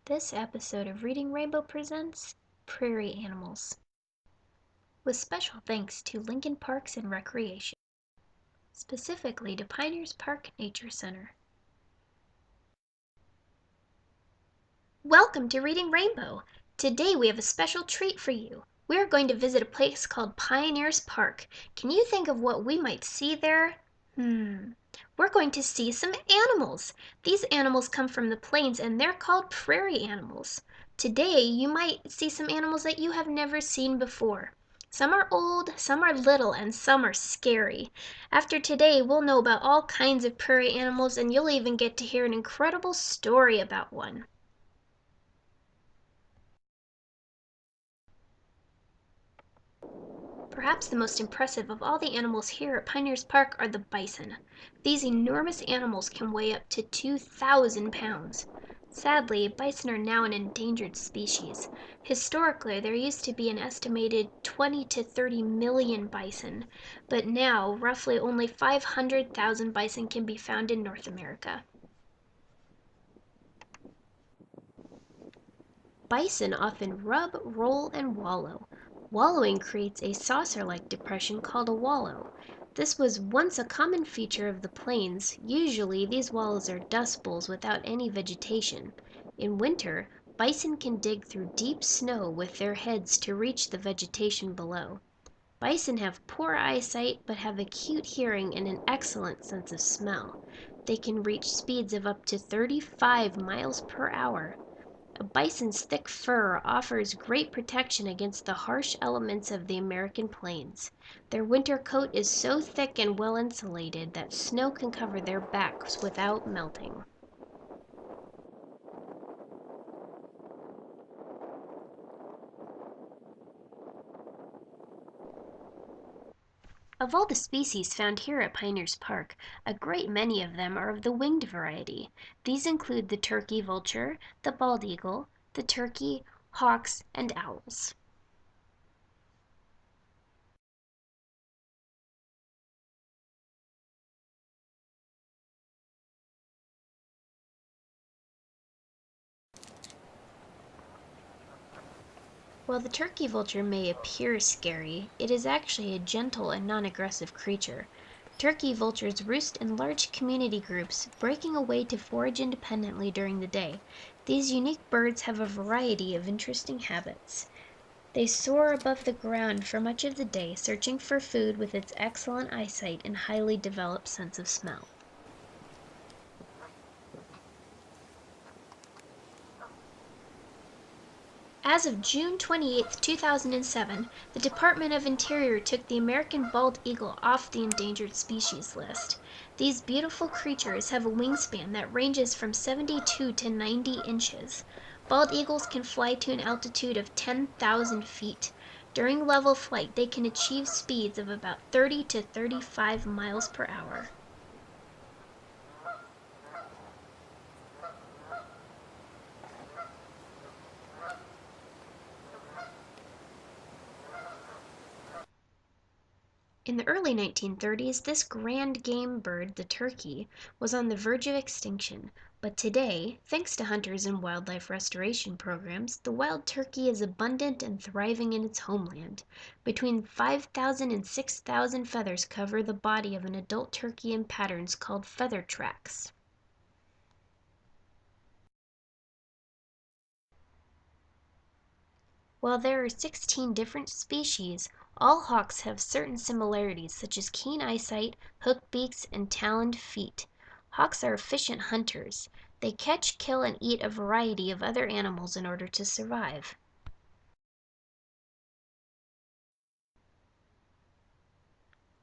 This episode of Reading Rainbow presents Prairie Animals, with special thanks to Lincoln Parks and Recreation, specifically to Pioneers Park Nature Center. Welcome to Reading Rainbow! Today we have a special treat for you. We are going to visit a place called Pioneers Park. Can you think of what we might see there? We're going to see some animals. These animals come from the plains and they're called prairie animals. Today you might see some animals that you have never seen before. Some are old, some are little, and some are scary. After today, we'll know about all kinds of prairie animals and you'll even get to hear an incredible story about one. Perhaps the most impressive of all the animals here at Pioneers Park are the bison. These enormous animals can weigh up to 2,000 pounds. Sadly, bison are now an endangered species. Historically, there used to be an estimated 20 to 30 million bison, but now roughly only 500,000 bison can be found in North America. Bison often rub, roll, and wallow. Wallowing creates a saucer-like depression called a wallow. This was once a common feature of the plains. Usually, these wallows are dust bowls without any vegetation. In winter, bison can dig through deep snow with their heads to reach the vegetation below. Bison have poor eyesight but have acute hearing and an excellent sense of smell. They can reach speeds of up to 35 miles per hour. A bison's thick fur offers great protection against the harsh elements of the American plains. Their winter coat is so thick and well insulated that snow can cover their backs without melting. Of all the species found here at Pioneers Park, a great many of them are of the winged variety. These include the turkey vulture, the bald eagle, the turkey, hawks, and owls. While the turkey vulture may appear scary, it is actually a gentle and non-aggressive creature. Turkey vultures roost in large community groups, breaking away to forage independently during the day. These unique birds have a variety of interesting habits. They soar above the ground for much of the day, searching for food with its excellent eyesight and highly developed sense of smell. As of June 28, 2007, the Department of Interior took the American bald eagle off the endangered species list. These beautiful creatures have a wingspan that ranges from 72 to 90 inches. Bald eagles can fly to an altitude of 10,000 feet. During level flight, they can achieve speeds of about 30 to 35 miles per hour. In the early 1930s, this grand game bird, the turkey, was on the verge of extinction, but today, thanks to hunters and wildlife restoration programs, the wild turkey is abundant and thriving in its homeland. Between 5,000 and 6,000 feathers cover the body of an adult turkey in patterns called feather tracks. While there are 16 different species, all hawks have certain similarities such as keen eyesight, hooked beaks, and taloned feet. Hawks are efficient hunters. They catch, kill, and eat a variety of other animals in order to survive.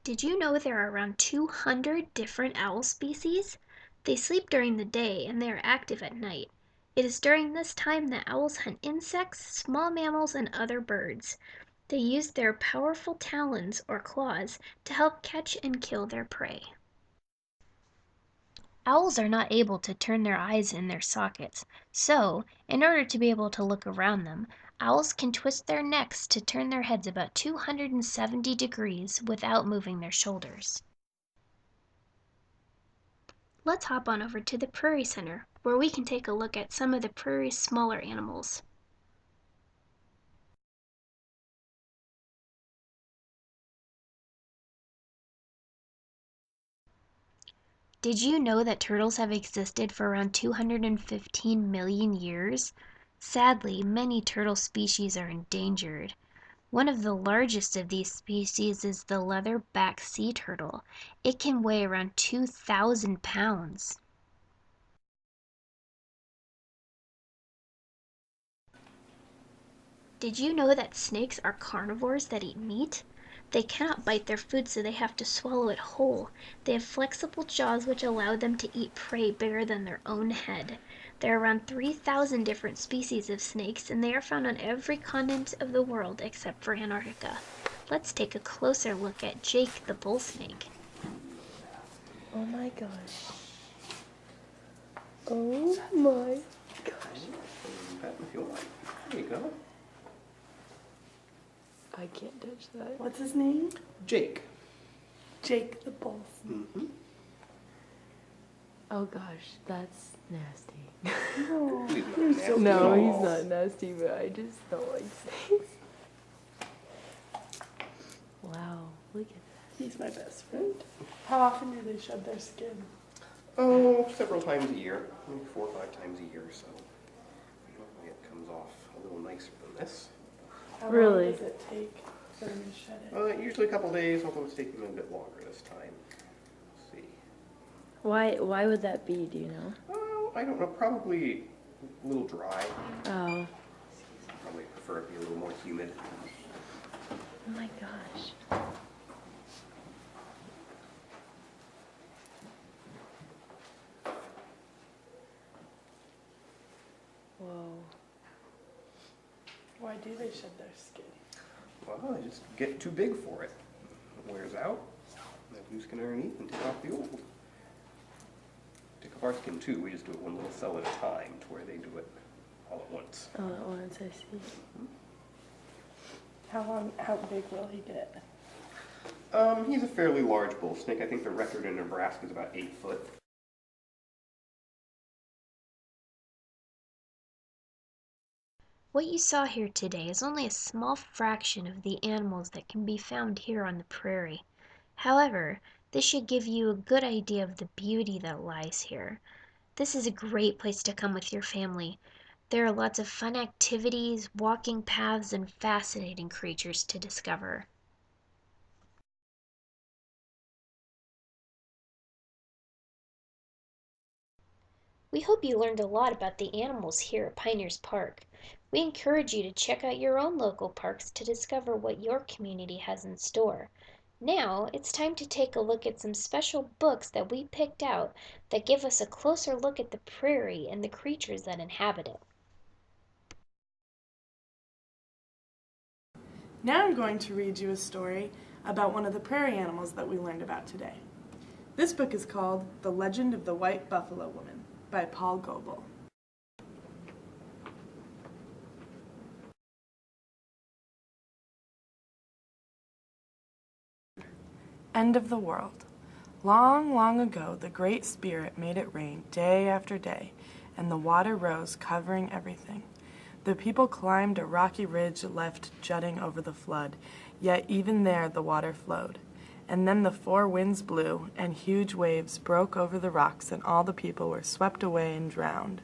Did you know there are around 200 different owl species? They sleep during the day and they are active at night. It is during this time that owls hunt insects, small mammals, and other birds. They use their powerful talons, or claws, to help catch and kill their prey. Owls are not able to turn their eyes in their sockets, so, in order to be able to look around them, owls can twist their necks to turn their heads about 270 degrees without moving their shoulders. Let's hop on over to the Prairie Center. where we can take a look at some of the prairie's smaller animals. Did you know that turtles have existed for around 215 million years? Sadly, many turtle species are endangered. One of the largest of these species is the leatherback sea turtle. It can weigh around 2,000 pounds. Did you know that snakes are carnivores that eat meat? They cannot bite their food, so they have to swallow it whole. They have flexible jaws which allow them to eat prey bigger than their own head. There are around 3,000 different species of snakes, and they are found on every continent of the world except for Antarctica. Let's take a closer look at Jake the bull snake. Oh my gosh. Oh my gosh. There you go. I can't touch that. What's his name? Jake. Jake the bull. Mm-hmm. Oh gosh, that's nasty. Oh, He's not you're so nasty No, at he's all. not nasty, but I just don't like snakes. Wow, look at that. He's my best friend. How often do they shed their skin? Oh, several times a year. Maybe 4 or 5 times a year or so. Normally it comes off a little nicer than this. How Really? long does it take for them to shed it? Usually a couple days, although it's taking a bit longer this time. Let's see. Why would that be, do you know? Oh, I don't know. Probably a little dry. Oh. Probably prefer it to be a little more humid. Oh my gosh. Whoa. Why do they shed their skin? Well, they just get too big for it. It wears out. That new skin underneath and take off the old. Take off our skin too. We just do it one little cell at a time to where they do it all at once. All at once, I see. How big will he get? He's a fairly large bull snake. I think the record in Nebraska is about 8 foot. What you saw here today is only a small fraction of the animals that can be found here on the prairie. However, this should give you a good idea of the beauty that lies here. This is a great place to come with your family. There are lots of fun activities, walking paths, and fascinating creatures to discover. We hope you learned a lot about the animals here at Pioneers Park. We encourage you to check out your own local parks to discover what your community has in store. Now, it's time to take a look at some special books that we picked out that give us a closer look at the prairie and the creatures that inhabit it. Now I'm going to read you a story about one of the prairie animals that we learned about today. This book is called The Legend of the White Buffalo Woman by Paul Goebel. End of the world. Long, long ago, the Great Spirit made it rain day after day, and the water rose, covering everything. The people climbed a rocky ridge left jutting over the flood, yet even there the water flowed. And then the 4 winds blew, and huge waves broke over the rocks, and all the people were swept away and drowned.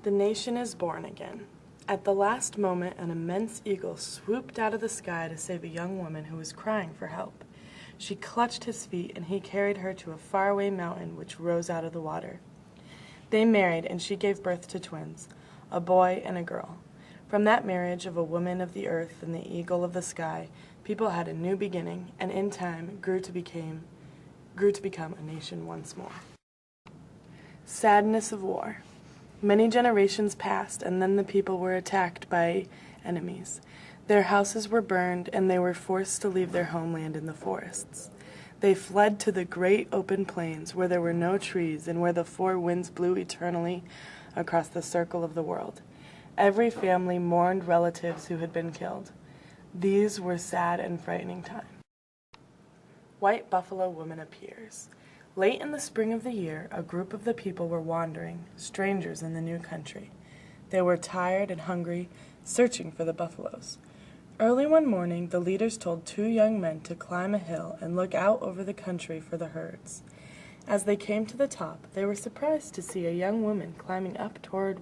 The nation is born again. At the last moment, an immense eagle swooped out of the sky to save a young woman who was crying for help. She clutched his feet, and he carried her to a faraway mountain which rose out of the water. They married, and she gave birth to twins, a boy and a girl. From that marriage of a woman of the earth and the eagle of the sky, people had a new beginning, and in time grew to become a nation once more. Sadness of war. Many generations passed, and then the people were attacked by enemies. Their houses were burned, and they were forced to leave their homeland in the forests. They fled to the great open plains where there were no trees and where the 4 winds blew eternally across the circle of the world. Every family mourned relatives who had been killed. These were sad and frightening times. White Buffalo Woman appears. Late in the spring of the year, a group of the people were wandering, strangers in the new country. They were tired and hungry, searching for the buffaloes. Early one morning, the leaders told 2 young men to climb a hill and look out over the country for the herds. As they came to the top, they were surprised to see a young woman climbing up toward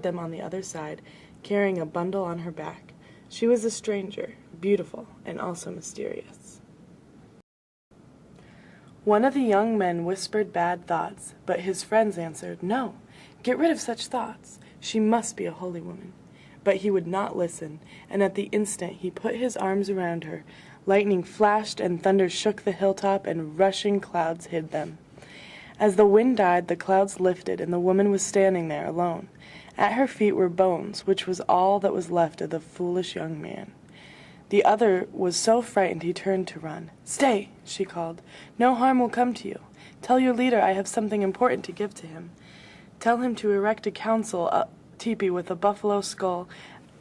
them on the other side, carrying a bundle on her back. She was a stranger, beautiful, and also mysterious. One of the young men whispered bad thoughts, but his friends answered, "No, get rid of such thoughts. She must be a holy woman." But he would not listen, and at the instant he put his arms around her. Lightning flashed and thunder shook the hilltop, and rushing clouds hid them. As the wind died, the clouds lifted, and the woman was standing there alone. At her feet were bones, which was all that was left of the foolish young man. The other was so frightened he turned to run. "Stay," she called. "No harm will come to you. Tell your leader I have something important to give to him. Tell him to erect a council teepee with a buffalo skull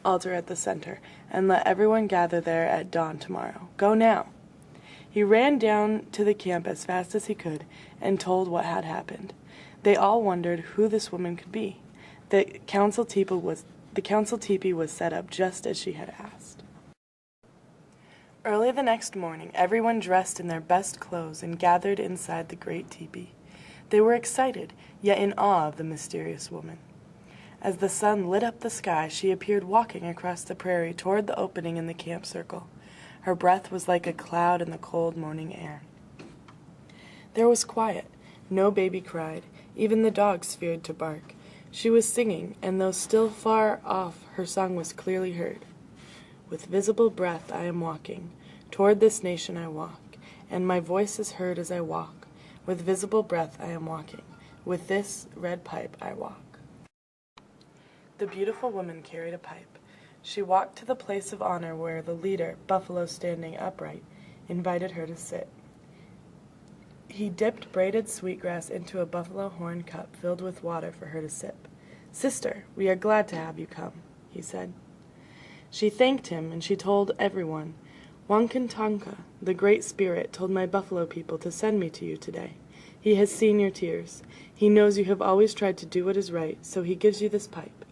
altar at the center, and let everyone gather there at dawn tomorrow. Go now." He ran down to the camp as fast as he could and told what had happened. They all wondered who this woman could be. The council teepee was set up just as she had asked. Early the next morning, everyone dressed in their best clothes and gathered inside the great teepee. They were excited, yet in awe of the mysterious woman. As the sun lit up the sky, she appeared walking across the prairie toward the opening in the camp circle. Her breath was like a cloud in the cold morning air. There was quiet. No baby cried. Even the dogs feared to bark. She was singing, and though still far off, her song was clearly heard. "With visible breath I am walking. Toward this nation I walk, and my voice is heard as I walk. With visible breath I am walking. With this red pipe I walk." The beautiful woman carried a pipe. She walked to the place of honor where the leader, Buffalo standing upright, invited her to sit. He dipped braided sweetgrass into a buffalo horn cup filled with water for her to sip. "Sister, we are glad to have you come," he said. She thanked him, and she told everyone, "Wankantanka, the Great Spirit, told my buffalo people to send me to you today. He has seen your tears. He knows you have always tried to do what is right, so he gives you this pipe.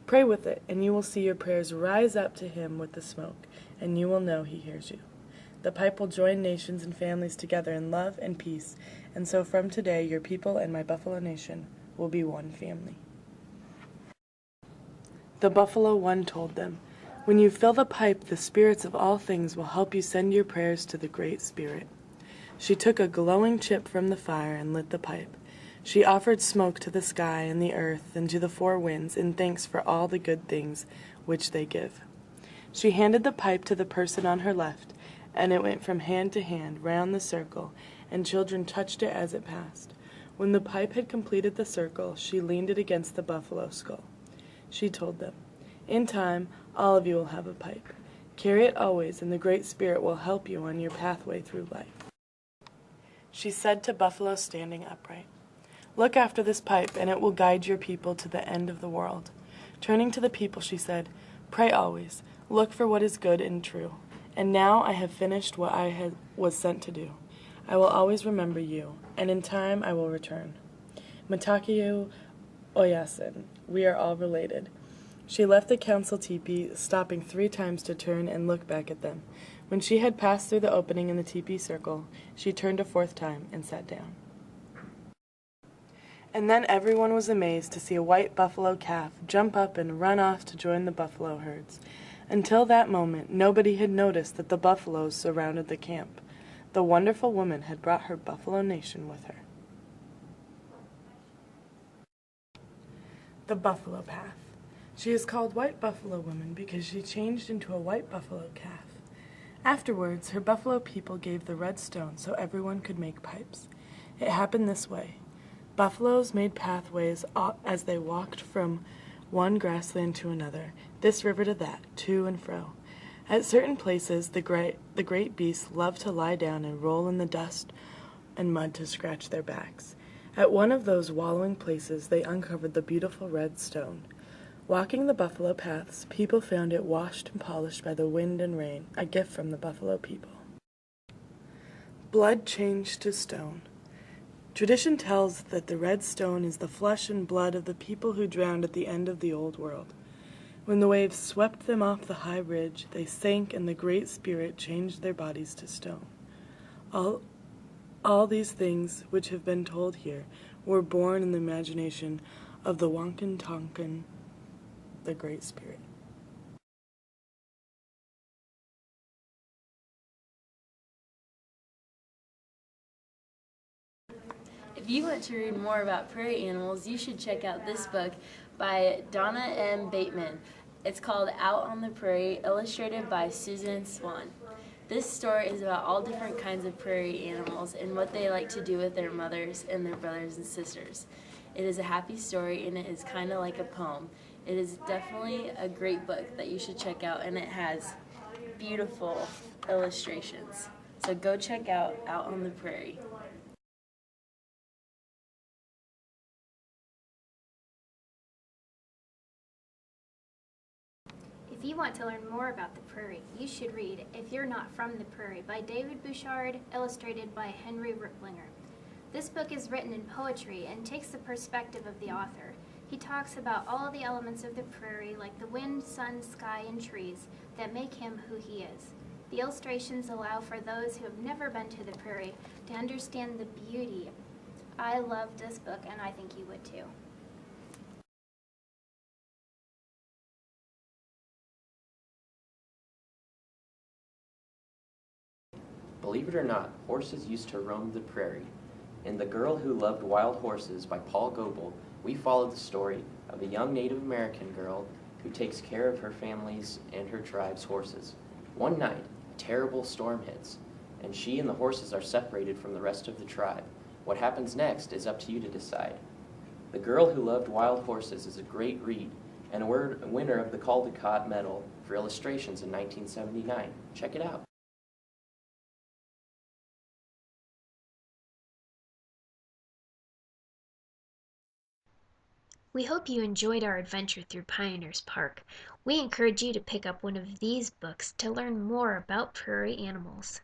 Pray with it, and you will see your prayers rise up to him with the smoke, and you will know he hears you. The pipe will join nations and families together in love and peace, and so from today your people and my Buffalo Nation will be one family." The Buffalo One told them, "When you fill the pipe, the spirits of all things will help you send your prayers to the Great Spirit." She took a glowing chip from the fire and lit the pipe. She offered smoke to the sky and the earth and to the 4 winds in thanks for all the good things which they give. She handed the pipe to the person on her left, and it went from hand to hand round the circle, and children touched it as it passed. When the pipe had completed the circle, she leaned it against the buffalo skull. She told them, "In time, all of you will have a pipe. Carry it always, and the Great Spirit will help you on your pathway through life." She said to Buffalo standing upright, "Look after this pipe, and it will guide your people to the end of the world." Turning to the people, she said, "Pray always. Look for what is good and true. And now I have finished what I was sent to do. I will always remember you, and in time I will return. Matakiu Oyasin, we are all related." She left the council teepee, stopping 3 times to turn and look back at them. When she had passed through the opening in the teepee circle, she turned a 4th time and sat down. And then everyone was amazed to see a white buffalo calf jump up and run off to join the buffalo herds. Until that moment, nobody had noticed that the buffaloes surrounded the camp. The wonderful woman had brought her Buffalo Nation with her. The Buffalo Path. She is called White Buffalo Woman because she changed into a white buffalo calf. Afterwards, her buffalo people gave the red stone so everyone could make pipes. It happened this way. Buffaloes made pathways as they walked from one grassland to another, this river to that, to and fro. At certain places, the great beasts loved to lie down and roll in the dust and mud to scratch their backs. At one of those wallowing places, they uncovered the beautiful red stone. Walking the buffalo paths, people found it washed and polished by the wind and rain, a gift from the buffalo people. Blood changed to stone. Tradition tells that the red stone is the flesh and blood of the people who drowned at the end of the old world. When the waves swept them off the high ridge, they sank and the Great Spirit changed their bodies to stone. All these things which have been told here were born in the imagination of the Wankan Tonkan, the Great Spirit. If you want to read more about prairie animals, you should check out this book by Donna M. Bateman. It's called Out on the Prairie, illustrated by Susan Swan. This story is about all different kinds of prairie animals and what they like to do with their mothers and their brothers and sisters. It is a happy story and it is kind of like a poem. It is definitely a great book that you should check out, and it has beautiful illustrations. So go check out on the Prairie. If you want to learn more about the prairie, you should read If You're Not From the Prairie by David Bouchard, illustrated by Henry Riplinger. This book is written in poetry and takes the perspective of the author. He talks about all the elements of the prairie, like the wind, sun, sky, and trees, that make him who he is. The illustrations allow for those who have never been to the prairie to understand the beauty. I loved this book, and I think you would too. Believe it or not, horses used to roam the prairie. In The Girl Who Loved Wild Horses by Paul Goebel, we follow the story of a young Native American girl who takes care of her family's and her tribe's horses. One night, a terrible storm hits, and she and the horses are separated from the rest of the tribe. What happens next is up to you to decide. The Girl Who Loved Wild Horses is a great read and a winner of the Caldecott Medal for illustrations in 1979. Check it out. We hope you enjoyed our adventure through Pioneers Park. We encourage you to pick up one of these books to learn more about prairie animals.